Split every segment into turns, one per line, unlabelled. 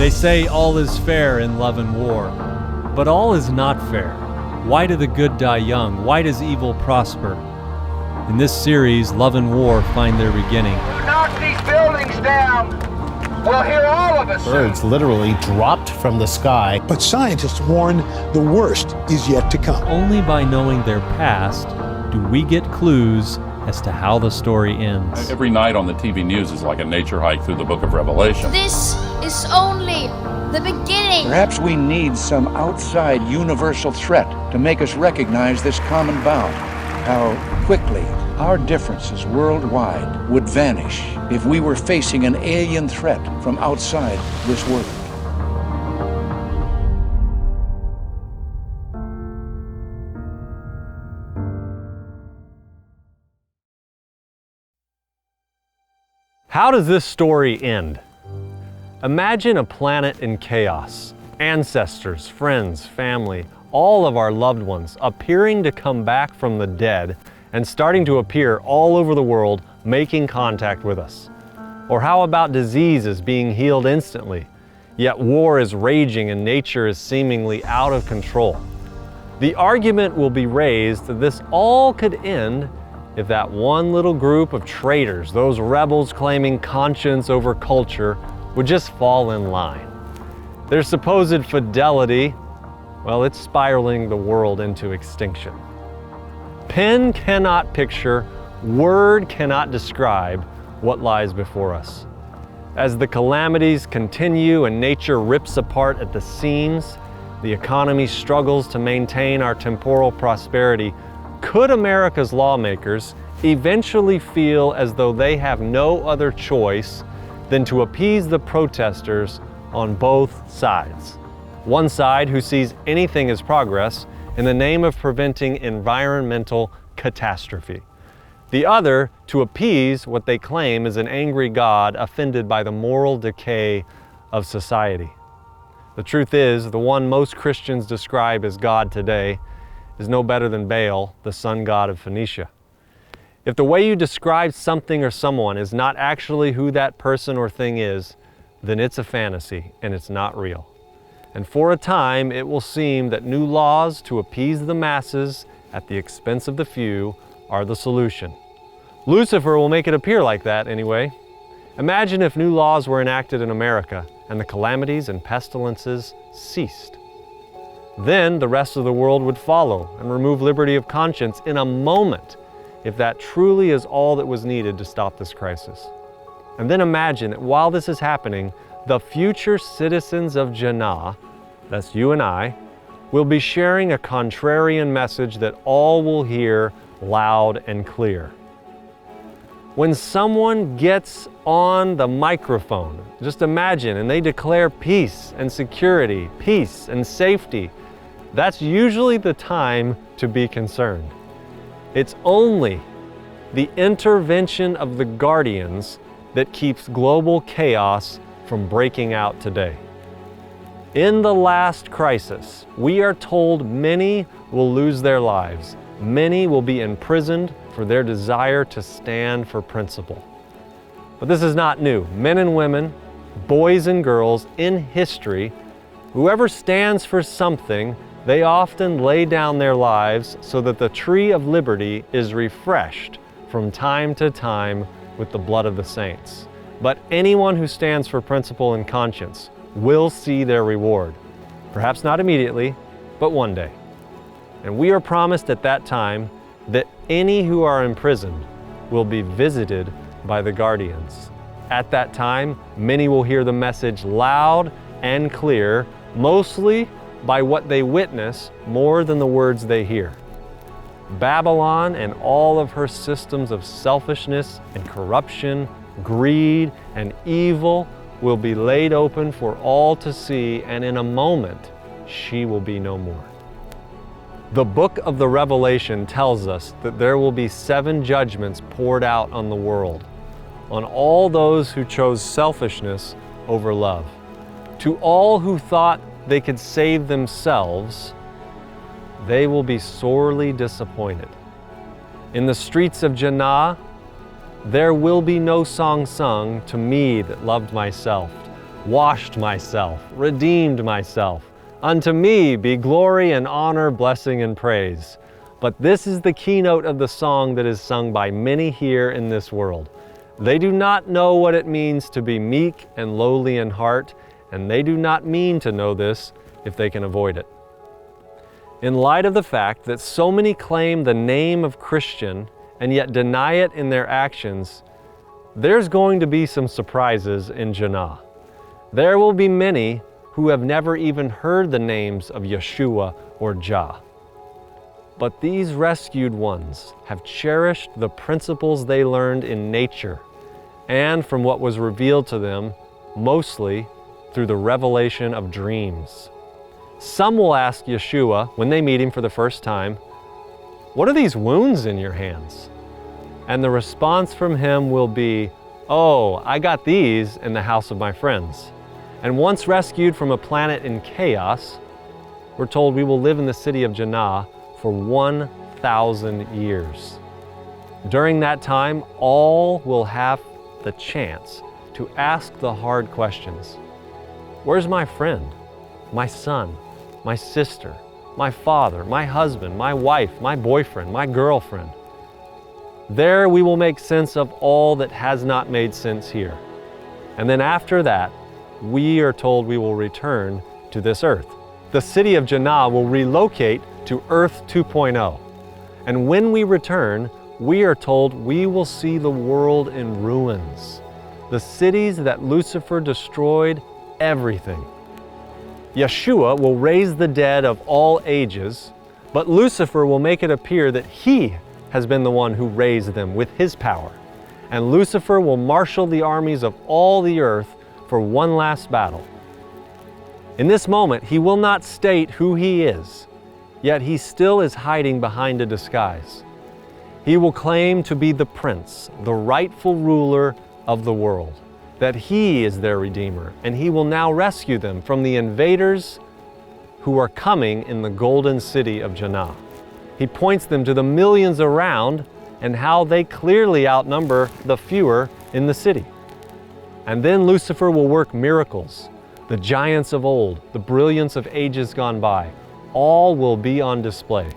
They say all is fair in love and war, but all is not fair. Why do the good die young? Why does evil prosper? In this series, love and war find their beginning.
You knock these buildings down, we'll hear all of us.
Birds literally dropped from the sky.
But scientists warn the worst is yet to come.
Only by knowing their past do we get clues as to how the story ends.
Every night on the TV news is like a nature hike through the book of Revelation.
This is only the beginning.
Perhaps we need some outside universal threat to make us recognize this common bound. How quickly our differences worldwide would vanish if we were facing an alien threat from outside this world.
How does this story end? Imagine a planet in chaos. Ancestors, friends, family, all of our loved ones appearing to come back from the dead and starting to appear all over the world, making contact with us. Or how about diseases being healed instantly, yet war is raging and nature is seemingly out of control? The argument will be raised that this all could end if that one little group of traitors, those rebels claiming conscience over culture, would just fall in line. Their supposed fidelity, well, it's spiraling the world into extinction. Pen cannot picture, word cannot describe what lies before us. As the calamities continue and nature rips apart at the seams, the economy struggles to maintain our temporal prosperity, could America's lawmakers eventually feel as though they have no other choice than to appease the protesters on both sides? One side who sees anything as progress in the name of preventing environmental catastrophe. The other to appease what they claim is an angry God offended by the moral decay of society. The truth is, the one most Christians describe as God today is no better than Baal, the sun god of Phoenicia. If the way you describe something or someone is not actually who that person or thing is, then it's a fantasy and it's not real. And for a time, it will seem that new laws to appease the masses at the expense of the few are the solution. Lucifer will make it appear like that anyway. Imagine if new laws were enacted in America and the calamities and pestilences ceased. Then the rest of the world would follow and remove liberty of conscience in a moment, if that truly is all that was needed to stop this crisis. And then imagine that while this is happening, the future citizens of Jannah, that's you and I, will be sharing a contrarian message that all will hear loud and clear. When someone gets on the microphone, just imagine, and they declare peace and security, peace and safety, that's usually the time to be concerned. It's only the intervention of the guardians that keeps global chaos from breaking out today. In the last crisis, we are told many will lose their lives. Many will be imprisoned for their desire to stand for principle. But this is not new. Men and women, boys and girls in history, whoever stands for something, they often lay down their lives so that the tree of liberty is refreshed from time to time with the blood of the saints. But anyone who stands for principle and conscience will see their reward. Perhaps not immediately, but one day. And we are promised at that time that any who are imprisoned will be visited by the guardians. At that time, many will hear the message loud and clear, mostly by what they witness more than the words they hear. Babylon and all of her systems of selfishness and corruption, greed and evil will be laid open for all to see, and in a moment, she will be no more. The book of the Revelation tells us that there will be 7 judgments poured out on the world, on all those who chose selfishness over love. To all who thought they could save themselves, they will be sorely disappointed. In the streets of Jannah, there will be no song sung to me that loved myself, washed myself, redeemed myself. Unto me be glory and honor, blessing and praise. But this is the keynote of the song that is sung by many here in this world. They do not know what it means to be meek and lowly in heart, and they do not mean to know this if they can avoid it. In light of the fact that so many claim the name of Christian and yet deny it in their actions, there's going to be some surprises in Jannah. There will be many who have never even heard the names of Yeshua or Jah. But these rescued ones have cherished the principles they learned in nature and from what was revealed to them, mostly through the revelation of dreams. Some will ask Yeshua when they meet him for the first time, "What are these wounds in your hands?" And the response from him will be, "Oh, I got these in the house of my friends." And once rescued from a planet in chaos, we're told we will live in the city of Jannah for 1,000 years. During that time, all will have the chance to ask the hard questions. Where's my friend, my son, my sister, my father, my husband, my wife, my boyfriend, my girlfriend? There we will make sense of all that has not made sense here. And then after that, we are told we will return to this earth. The city of Jannah will relocate to Earth 2.0. And when we return, we are told we will see the world in ruins. The cities that Lucifer destroyed, everything. Yeshua will raise the dead of all ages, but Lucifer will make it appear that he has been the one who raised them with his power. And Lucifer will marshal the armies of all the earth for one last battle. In this moment, he will not state who he is, yet he still is hiding behind a disguise. He will claim to be the prince, the rightful ruler of the world, that he is their redeemer, and he will now rescue them from the invaders who are coming in the golden city of Jannah. He points them to the millions around and how they clearly outnumber the fewer in the city. And then Lucifer will work miracles. The giants of old, the brilliance of ages gone by, all will be on display.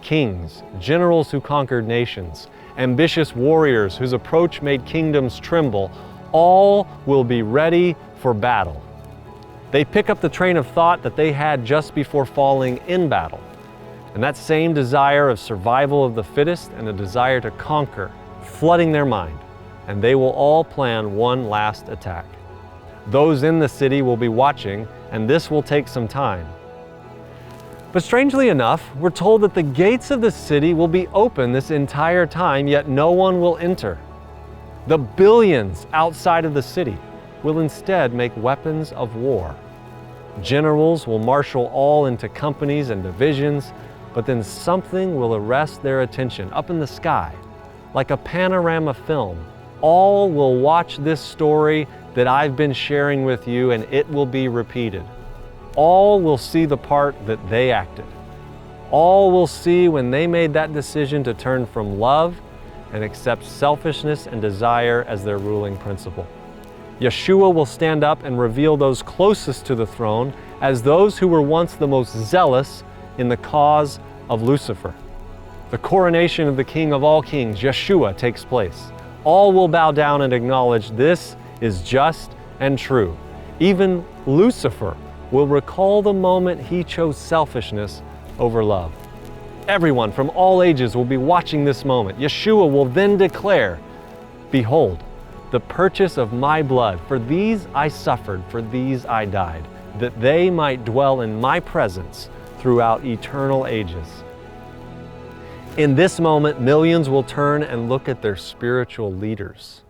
Kings, generals who conquered nations, ambitious warriors whose approach made kingdoms tremble, all will be ready for battle. They pick up the train of thought that they had just before falling in battle. And that same desire of survival of the fittest and a desire to conquer, flooding their mind, and they will all plan one last attack. Those in the city will be watching, and this will take some time. But strangely enough, we're told that the gates of the city will be open this entire time, yet no one will enter. The billions outside of the city will instead make weapons of war. Generals will marshal all into companies and divisions, but then something will arrest their attention up in the sky. Like a panorama film, all will watch this story that I've been sharing with you, and it will be repeated. All will see the part that they acted. All will see when they made that decision to turn from love and accept selfishness and desire as their ruling principle. Yeshua will stand up and reveal those closest to the throne as those who were once the most zealous in the cause of Lucifer. The coronation of the King of all kings, Yeshua, takes place. All will bow down and acknowledge this is just and true. Even Lucifer will recall the moment he chose selfishness over love. Everyone from all ages will be watching this moment. Yeshua will then declare, "Behold, the purchase of my blood, for these I suffered, for these I died, that they might dwell in my presence throughout eternal ages." In this moment, millions will turn and look at their spiritual leaders.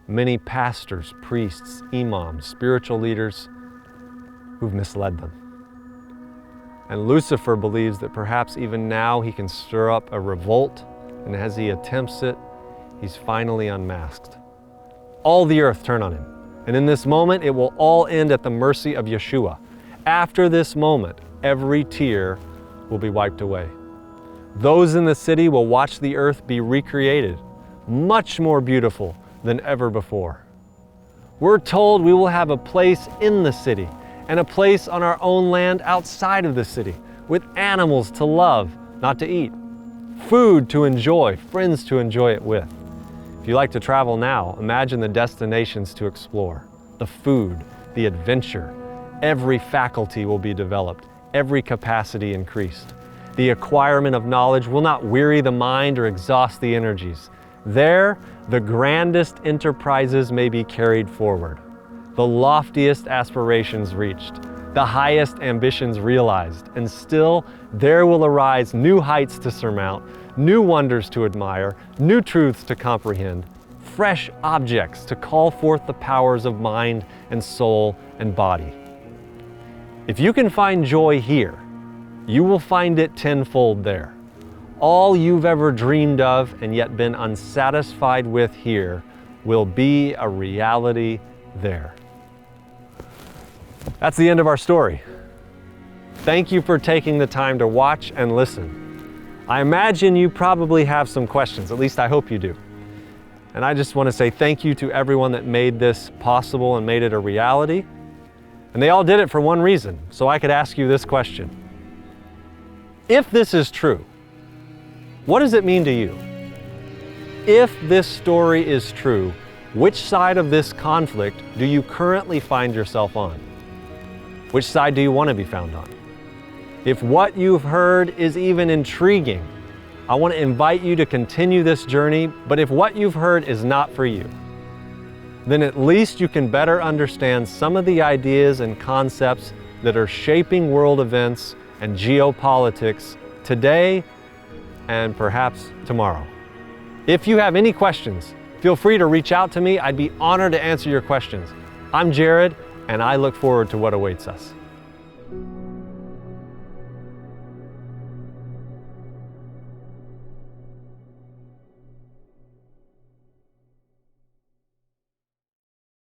Many pastors, priests, imams, spiritual leaders who've misled them. And Lucifer believes that perhaps even now he can stir up a revolt, and as he attempts it, he's finally unmasked. All the earth turn on him, and in this moment it will all end at the mercy of Yeshua. After this moment, every tear will be wiped away. Those in the city will watch the earth be recreated, much more beautiful than ever before. We're told we will have a place in the city and a place on our own land outside of the city, with animals to love, not to eat, food to enjoy, friends to enjoy it with. If you like to travel now, imagine the destinations to explore, the food, the adventure. Every faculty will be developed, every capacity increased. The acquirement of knowledge will not weary the mind or exhaust the energies. There, the grandest enterprises may be carried forward, the loftiest aspirations reached, the highest ambitions realized, and still there will arise new heights to surmount, new wonders to admire, new truths to comprehend, fresh objects to call forth the powers of mind and soul and body. If you can find joy here, you will find it tenfold there. All you've ever dreamed of and yet been unsatisfied with here will be a reality there. That's the end of our story. Thank you for taking the time to watch and listen. I imagine you probably have some questions, at least I hope you do. And I just want to say thank you to everyone that made this possible and made it a reality. And they all did it for one reason, so I could ask you this question. If this is true, what does it mean to you? If this story is true, which side of this conflict do you currently find yourself on? Which side do you want to be found on? If what you've heard is even intriguing, I want to invite you to continue this journey, but if what you've heard is not for you, then at least you can better understand some of the ideas and concepts that are shaping world events and geopolitics today and perhaps tomorrow. If you have any questions, feel free to reach out to me. I'd be honored to answer your questions. I'm Jared, and I look forward to what awaits us.